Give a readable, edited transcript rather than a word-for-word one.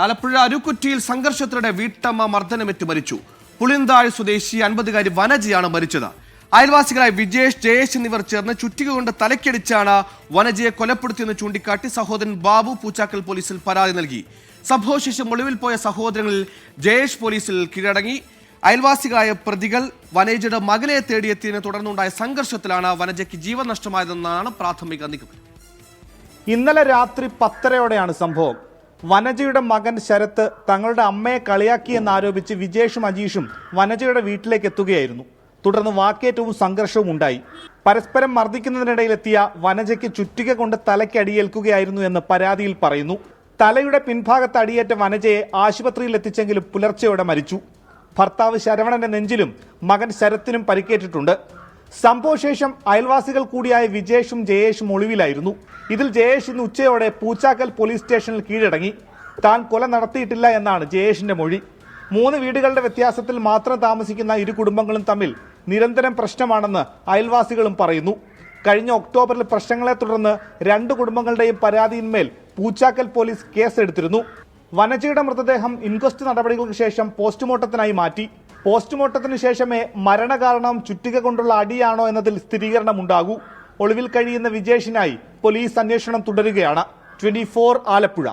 ആലപ്പുഴ അരുക്കുറ്റിയിൽ സംഘർഷത്തിനിടെ വീട്ടമ്മ മർദ്ദനമേറ്റ് മരിച്ചു. പുളിന്താഴ് സ്വദേശി 50-കാരി വനജയാണ് മരിച്ചത്. അയൽവാസികളായ വിജേഷ്, ജയേഷ് എന്നിവർ ചേർന്ന് ചുറ്റിക കൊണ്ട് തലയ്ക്കടിച്ചാണ് വനജയെ കൊലപ്പെടുത്തിയെന്ന് ചൂണ്ടിക്കാട്ടി സഹോദരൻ ബാബു പൂച്ചാക്കൽ പോലീസിൽ പരാതി നൽകി. സംഭവശേഷം ഒളിവിൽ പോയ സഹോദരങ്ങളിൽ ജയേഷ് പോലീസിൽ കീഴടങ്ങി. അയൽവാസികളായ പ്രതികൾ വനജയുടെ മകനെ തേടിയെത്തിയതിനെ തുടർന്നുണ്ടായ സംഘർഷത്തിലാണ് വനജയ്ക്ക് ജീവൻ നഷ്ടമായതെന്നാണ് പ്രാഥമിക നിഗമനം. ഇന്നലെ രാത്രി 10:30-ഓടെയാണ് സംഭവം. വനജയുടെ മകൻ ശരത്ത് തങ്ങളുടെ അമ്മയെ കളിയാക്കിയെന്നാരോപിച്ച് വിജേഷും അജീഷും വനജയുടെ വീട്ടിലേക്ക് എത്തുകയായിരുന്നു. തുടർന്ന് വാക്കേറ്റവും സംഘർഷവും ഉണ്ടായി. പരസ്പരം മർദ്ദിക്കുന്നതിനിടയിലെത്തിയ വനജയ്ക്ക് ചുറ്റിക കൊണ്ട് തലയ്ക്ക് അടിയേൽക്കുകയായിരുന്നു എന്ന് പരാതിയിൽ പറയുന്നു. തലയുടെ പിൻഭാഗത്ത് അടിയേറ്റ വനജയെ ആശുപത്രിയിൽ എത്തിച്ചെങ്കിലും പുലർച്ചെയോടെ മരിച്ചു. ഭർത്താവ് ശരവണന്റെ നെഞ്ചിലും മകൻ ശരത്തിനും പരിക്കേറ്റിട്ടുണ്ട്. സംഭവശേഷം അയൽവാസികൾ കൂടിയായ വിജേഷും ജയേഷും ഒളിവിലായിരുന്നു. ഇതിൽ ജയേഷ് ഇന്ന് ഉച്ചയോടെ പൂച്ചാക്കൽ പോലീസ് സ്റ്റേഷനിൽ കീഴടങ്ങി. താൻ കൊല നടത്തിയിട്ടില്ല എന്നാണ് ജയേഷിന്റെ മൊഴി. 3 വീടുകളുടെ വ്യത്യാസത്തിൽ മാത്രം താമസിക്കുന്ന ഇരു കുടുംബങ്ങളും തമ്മിൽ നിരന്തരം പ്രശ്നമാണെന്ന് അയൽവാസികളും പറയുന്നു. കഴിഞ്ഞ ഒക്ടോബറിൽ പ്രശ്നങ്ങളെ തുടർന്ന് 2 കുടുംബങ്ങളുടെയും പരാതിയിന്മേൽ പൂച്ചാക്കൽ പോലീസ് കേസെടുത്തിരുന്നു. വനജയുടെ മൃതദേഹം ഇൻക്വസ്റ്റ് നടപടികൾക്ക് ശേഷം പോസ്റ്റ്മോർട്ടത്തിനായി മാറ്റി. പോസ്റ്റ്മോർട്ടത്തിന് ശേഷമേ മരണകാരണം ചുറ്റിക കൊണ്ടുള്ള അടിയാണോ എന്നതിൽ സ്ഥിരീകരണമുണ്ടാകൂ. ഒളിവിൽ കഴിയുന്ന വിജേഷിനായി പോലീസ് അന്വേഷണം തുടരുകയാണ്. 24 ആലപ്പുഴ.